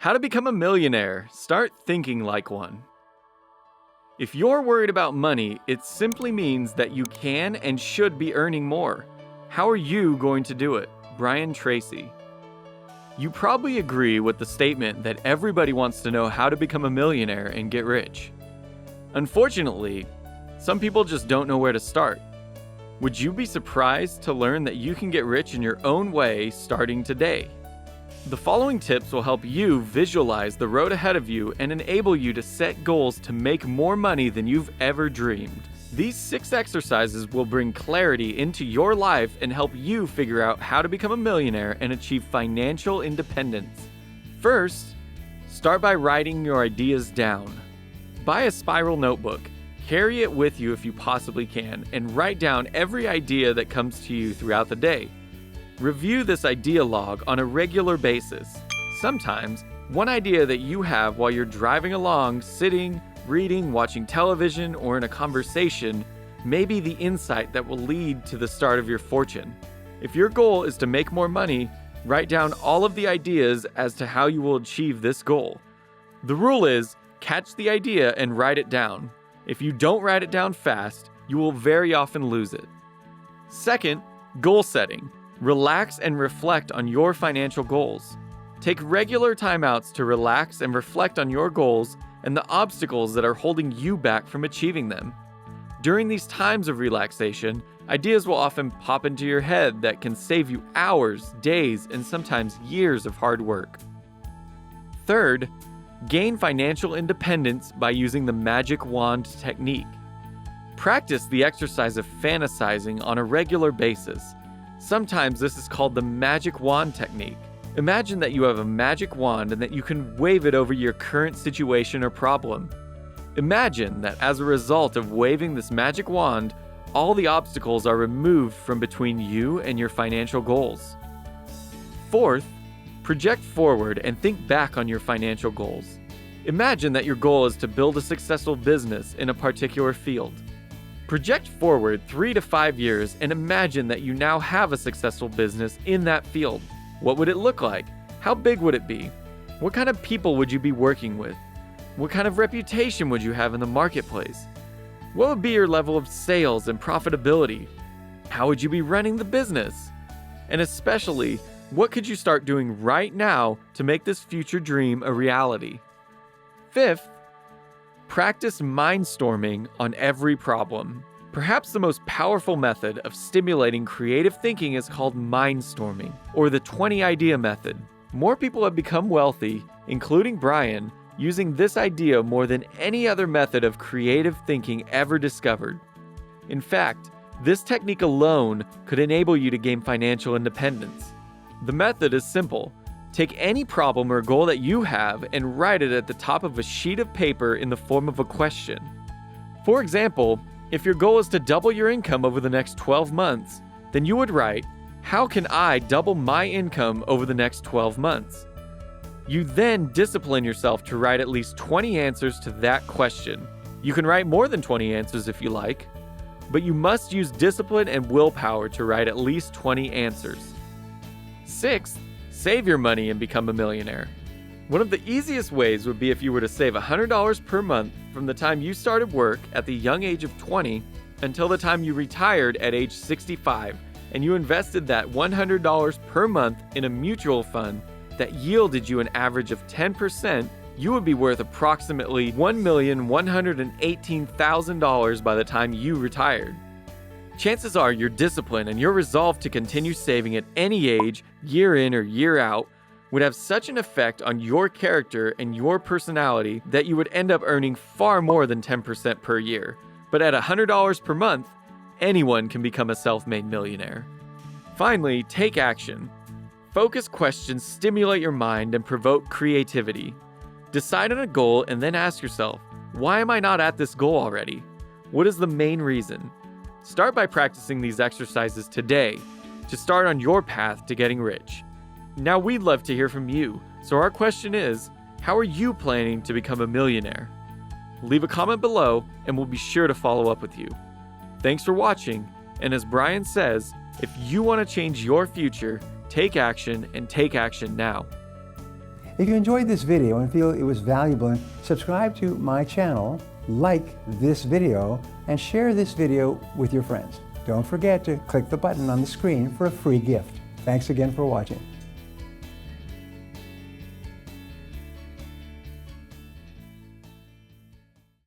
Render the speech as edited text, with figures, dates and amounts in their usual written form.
How to become a millionaire. Start thinking like one. If you're worried about money, it simply means that you can and should be earning more. How are you going to do it? Brian Tracy. You probably agree with the statement that everybody wants to know how to become a millionaire and get rich. Unfortunately, some people just don't know where to start. Would you be surprised to learn that you can get rich in your own way starting today? The following tips will help you visualize the road ahead of you and enable you to set goals to make more money than you've ever dreamed. These 6 exercises will bring clarity into your life and help you figure out how to become a millionaire and achieve financial independence. First, start by writing your ideas down. Buy a spiral notebook. Carry it with you if you possibly can, and write down every idea that comes to you throughout the day. Review this idea log on a regular basis. Sometimes, one idea that you have while you're driving along, sitting, reading, watching television, or in a conversation may be the insight that will lead to the start of your fortune. If your goal is to make more money, write down all of the ideas as to how you will achieve this goal. The rule is, catch the idea and write it down. If you don't write it down fast, you will very often lose it. Second, goal setting. Relax and reflect on your financial goals. Take regular timeouts to relax and reflect on your goals and the obstacles that are holding you back from achieving them. During these times of relaxation, ideas will often pop into your head that can save you hours, days, and sometimes years of hard work. Third, gain financial independence by using the magic wand technique. Practice the exercise of fantasizing on a regular basis. Sometimes this is called the magic wand technique. Imagine that you have a magic wand and that you can wave it over your current situation or problem. Imagine that as a result of waving this magic wand, all the obstacles are removed from between you and your financial goals. Fourth, project forward and think back on your financial goals. Imagine that your goal is to build a successful business in a particular field. Project forward 3 to 5 years and imagine that you now have a successful business in that field. What would it look like? How big would it be? What kind of people would you be working with? What kind of reputation would you have in the marketplace? What would be your level of sales and profitability? How would you be running the business? And especially, what could you start doing right now to make this future dream a reality? Fifth, practice mindstorming on every problem. Perhaps the most powerful method of stimulating creative thinking is called mindstorming, or the 20-idea method. More people have become wealthy, including Brian, using this idea more than any other method of creative thinking ever discovered. In fact, this technique alone could enable you to gain financial independence. The method is simple. Take any problem or goal that you have and write it at the top of a sheet of paper in the form of a question. For example, if your goal is to double your income over the next 12 months, then you would write, "How can I double my income over the next 12 months?" You then discipline yourself to write at least 20 answers to that question. You can write more than 20 answers if you like, but you must use discipline and willpower to write at least 20 answers. Sixth, save your money and become a millionaire. One of the easiest ways would be if you were to save $100 per month from the time you started work at the young age of 20 until the time you retired at age 65, and you invested that $100 per month in a mutual fund that yielded you an average of 10%, you would be worth approximately $1,118,000 by the time you retired. Chances are your discipline and your resolve to continue saving at any age, year in or year out, would have such an effect on your character and your personality that you would end up earning far more than 10% per year. But at $100 per month, anyone can become a self-made millionaire. Finally, take action. Focus questions stimulate your mind and provoke creativity. Decide on a goal and then ask yourself, why am I not at this goal already? What is the main reason? Start by practicing these exercises today to start on your path to getting rich. Now we'd love to hear from you, so our question is, how are you planning to become a millionaire? Leave a comment below and we'll be sure to follow up with you. Thanks for watching, and as Brian says, if you want to change your future, take action and take action now. If you enjoyed this video and feel it was valuable, then subscribe to my channel, like this video, and share this video with your friends. Don't forget to click the button on the screen for a free gift. Thanks again for watching.